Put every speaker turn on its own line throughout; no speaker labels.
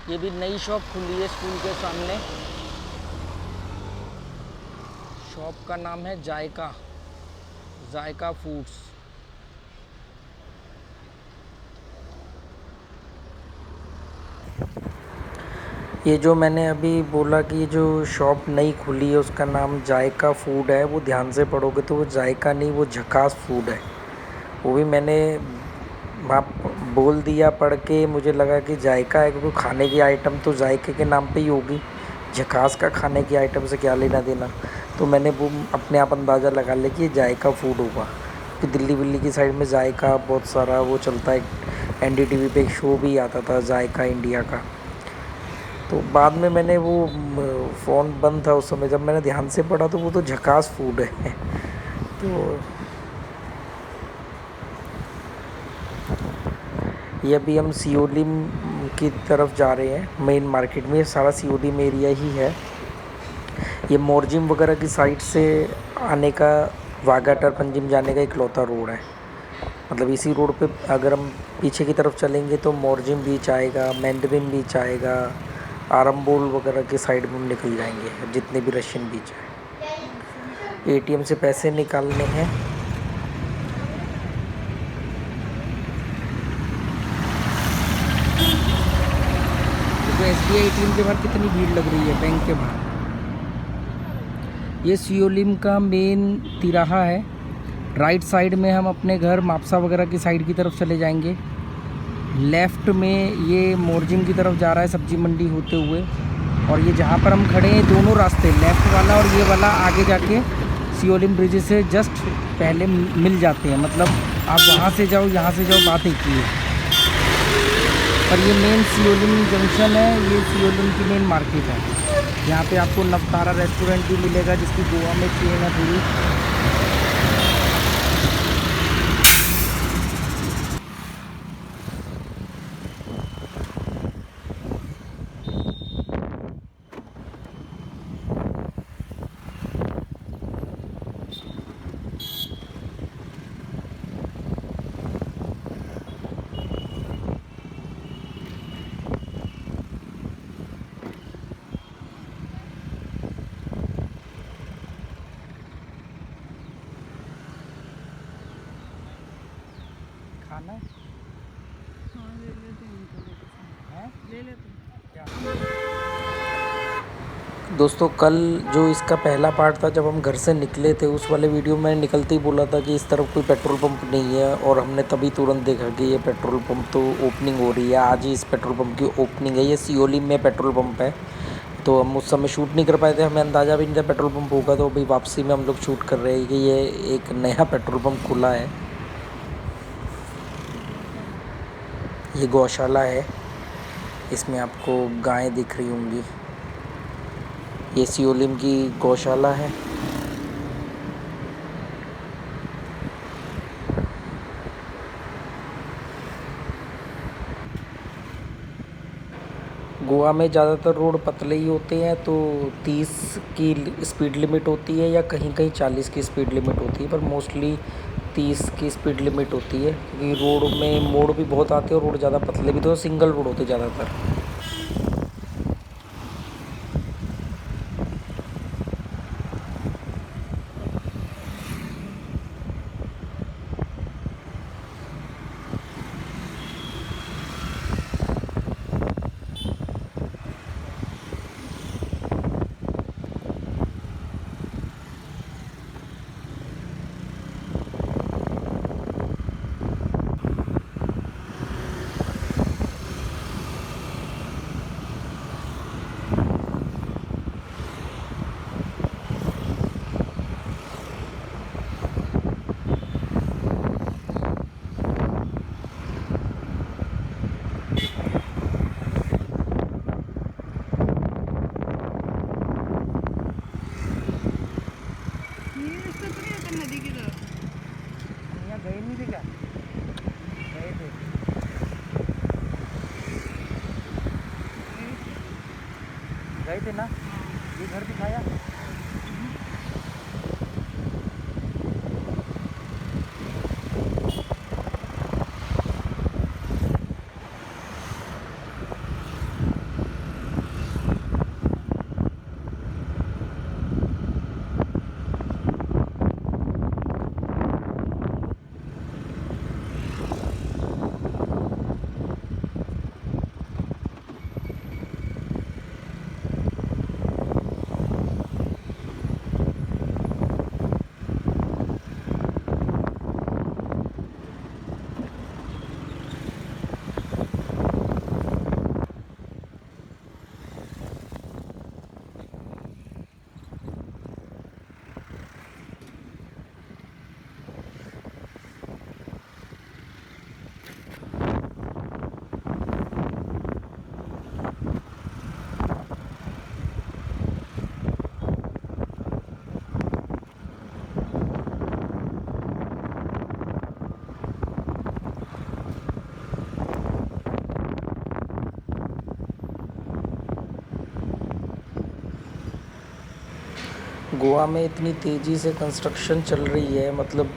ये भी नई शॉप खुली है स्कूल के सामने। शॉप का नाम है जायका, जायका फूड्स। ये जो मैंने अभी बोला कि ये जो शॉप नई खुली है उसका नाम जायका फूड है, वो ध्यान से पढ़ोगे तो वो जायका नहीं, वो झकास फूड है। वो भी मैंने वहाँ बोल दिया पढ़ के, मुझे लगा कि जायका है क्योंकि खाने की आइटम तो जायके के नाम पे ही होगी। झकास का खाने की आइटम से क्या लेना देना। तो मैंने वो अपने आप अंदाज़ा लगा लिया कि ये जायका फूड होगा, क्योंकि दिल्ली विल्ली की साइड में जायका बहुत सारा वो चलता है। एनडीटीवी पे एक शो भी आता था जायका इंडिया का। तो बाद में मैंने वो फ़ोन बंद था उस समय, जब मैंने ध्यान से पढ़ा तो वो तो झकास फूड है। तो ये अभी हम सियोलिम की तरफ जा रहे हैं, मेन मार्केट में। ये सारा सियोलिम एरिया ही है। ये मोरजिम वगैरह की साइड से आने का, वाघाटर पंजिम जाने का इकलौता रोड है। मतलब इसी रोड पे अगर हम पीछे की तरफ चलेंगे तो मोरजिम बीच आएगा, मैंडरिन बीच आएगा, आरम्बोल वगैरह के साइड में हम निकल जाएंगे, जितने भी रशियन बीच है। एटीएम से पैसे निकालने हैं। देखो एसबीआई एटीएम के बाहर कितनी भीड़ लग रही है, बैंक के बाहर। ये सियोलिम का मेन तिराहा है। राइट साइड में हम अपने घर मापसा वगैरह की साइड की तरफ चले जाएंगे। लेफ़्ट में ये मोरजिम की तरफ जा रहा है सब्जी मंडी होते हुए। और ये जहाँ पर हम खड़े हैं, दोनों रास्ते, लेफ़्ट वाला और ये वाला, आगे जाके सियोलिम ब्रिज से जस्ट पहले मिल जाते हैं। मतलब आप वहाँ से जाओ, यहाँ से जाओ, बात एक ही है। पर ये मेन सियोलिम जंक्शन है, ये सियोलिम की मेन मार्केट है। यहाँ पे आपको नवतारा रेस्टोरेंट भी मिलेगा, जिसकी गोवा में चेन है पूरी। खाना है?
हाँ ले लेते हैं, इनको लेके चलो।
हैं?
ले लेते हैं।
क्या? दोस्तों कल जो इसका पहला पार्ट था, जब हम घर से निकले थे, उस वाले वीडियो में निकलते ही बोला था कि इस तरफ कोई पेट्रोल पंप नहीं है, और हमने तभी तुरंत देखा कि ये पेट्रोल पंप तो ओपनिंग हो रही है। आज ही इस पेट्रोल पंप की ओपनिंग है। ये सियोलिम में पेट्रोल पंप है। तो हम उस समय शूट नहीं कर पाए थे, हमें अंदाज़ा भी नहीं था पेट्रोल पंप होगा। तो अभी वापसी में हम लोग शूट कर रहे हैं कि ये एक नया पेट्रोल पंप खुला है। ये गौशाला है, इसमें आपको गायें दिख रही होंगी। ये सियोलिम की गौशाला है। गोवा में ज़्यादातर रोड पतले ही होते हैं, तो 30 की स्पीड लिमिट होती है, या कहीं कहीं 40 की स्पीड लिमिट होती है, पर मोस्टली 30 की स्पीड लिमिट होती है, क्योंकि रोड में मोड़ भी बहुत आते हैं और रोड ज़्यादा पतले भी तो सिंगल रोड होते ज़्यादातर।
ये रास्ता तो नहीं आता नदी की तरफ?
यहाँ गए नहीं थे क्या? गए थे। गए थे ना? ये घर दिखाया। गोवा में इतनी तेज़ी से कंस्ट्रक्शन चल रही है, मतलब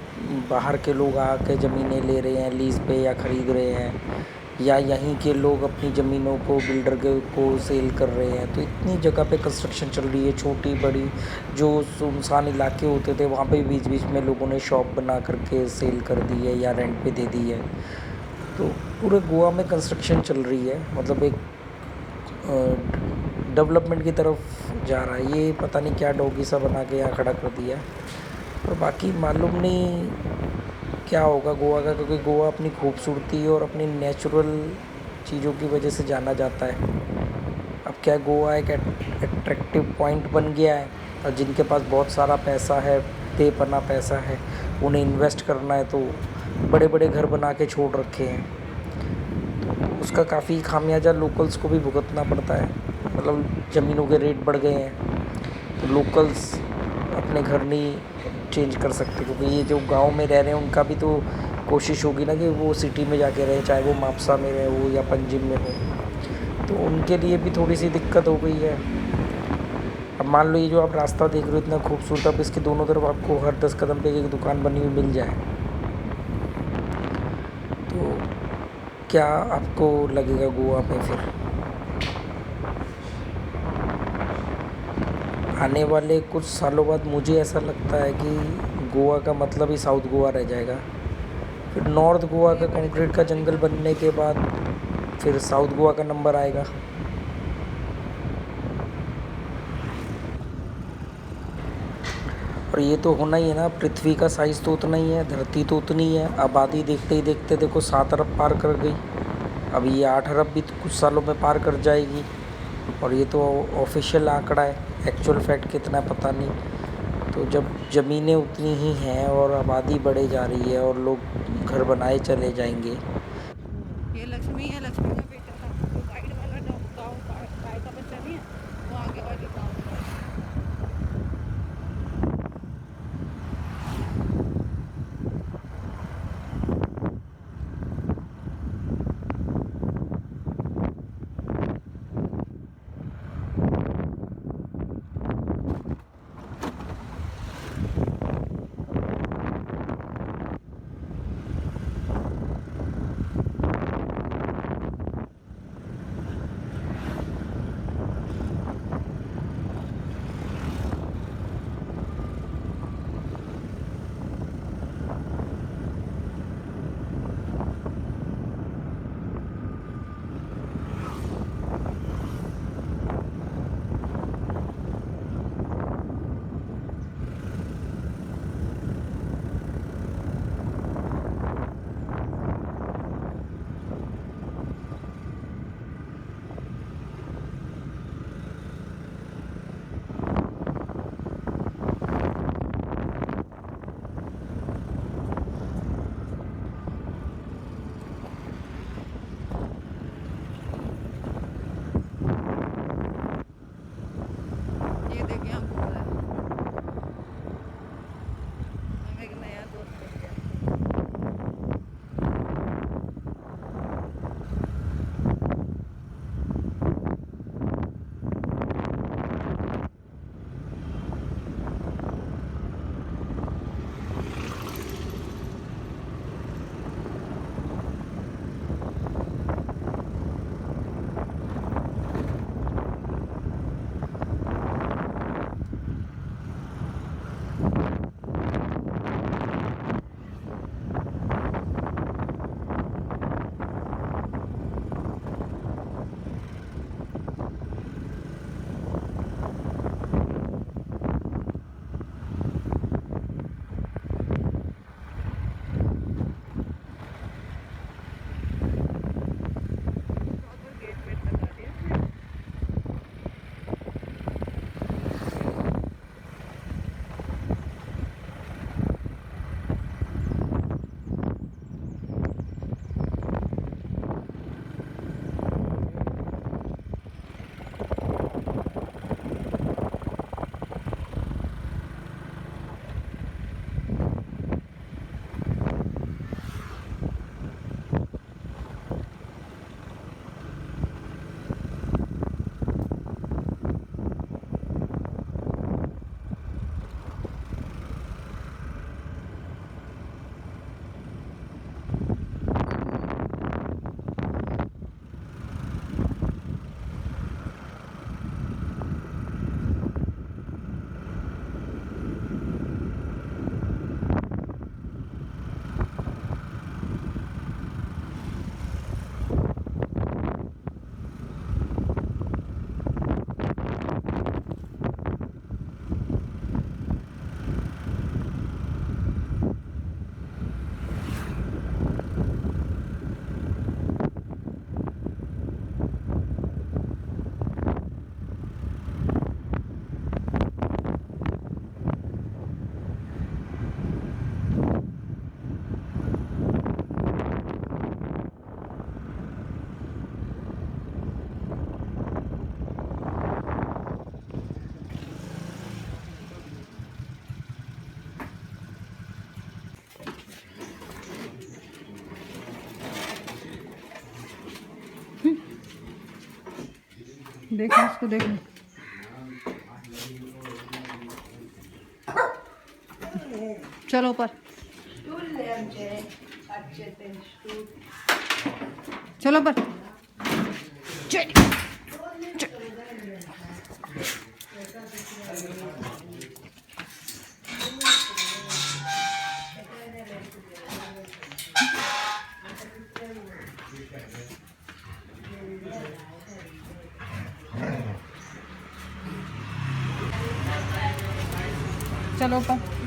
बाहर के लोग आके ज़मीनें ले रहे हैं लीज़ पे या ख़रीद रहे हैं, या यहीं के लोग अपनी ज़मीनों को बिल्डर के को सेल कर रहे हैं। तो इतनी जगह पे कंस्ट्रक्शन चल रही है, छोटी बड़ी, जो सुनसान इलाके होते थे वहाँ पे बीच बीच में लोगों ने शॉप बना करके सेल कर दी है या रेंट पे दे दी है। तो पूरे गोवा में कंस्ट्रक्शन चल रही है, मतलब एक डेवलपमेंट की तरफ जा रहा है। ये पता नहीं क्या डोगी सा बना के यहाँ खड़ा कर दिया है, और बाकी मालूम नहीं क्या होगा गोवा का, क्योंकि गोवा अपनी खूबसूरती और अपनी नेचुरल चीज़ों की वजह से जाना जाता है। अब क्या गोवा एक एट्रैक्टिव पॉइंट बन गया है, और जिनके पास बहुत सारा पैसा है, बेपना पैसा है, उन्हें इन्वेस्ट करना है, तो बड़े बड़े घर बना के छोड़ रखे हैं। उसका काफ़ी खामियाजा लोकल्स को भी भुगतना पड़ता है, मतलब ज़मीनों के रेट बढ़ गए हैं, तो लोकल्स अपने घर नहीं चेंज कर सकते, क्योंकि ये जो गांव में रह रहे हैं उनका भी तो कोशिश होगी ना कि वो सिटी में जाके रहे, चाहे वो मापसा में रहे हो या पंजिम में हो। तो उनके लिए भी थोड़ी सी दिक्कत हो गई है। अब मान लो ये जो आप रास्ता देख रहे हो इतना खूबसूरत, अब इसके दोनों तरफ आपको हर 10 कदम पे एक दुकान बनी हुई मिल जाए, तो क्या आपको लगेगा गोवा में फिर? आने वाले कुछ सालों बाद मुझे ऐसा लगता है कि गोवा का मतलब ही साउथ गोवा रह जाएगा। फिर नॉर्थ गोवा का
ये बड़े
कंक्रीट का
जंगल
जंगल
था।
बनने के बाद फिर साउथ गोवा का नंबर आएगा। और ये तो होना ही है ना, पृथ्वी का साइज़ तो उतना ही है, धरती तो उतनी ही है, आबादी देखते ही देखते देखो 7 अरब पार कर गई। अब ये 8 अरब भी तो कुछ सालों में पार कर जाएगी, और ये तो ऑफिशियल आंकड़ा है, एक्चुअल फैक्ट कितना है पता नहीं। तो जब ज़मीनें उतनी ही हैं और आबादी बढ़े जा रही है और लोग घर बनाए चले जाएंगे।
ये लक्ष्मी है, लक्ष्मी का बेटा था, जो गाइड वाला गाँव गाय का बच्चा नहीं है, वो आगे वाले गाँव का है। देखो इसको देखो। चलो ऊपर, चलो ऊपर। चल। चलो ऊपर।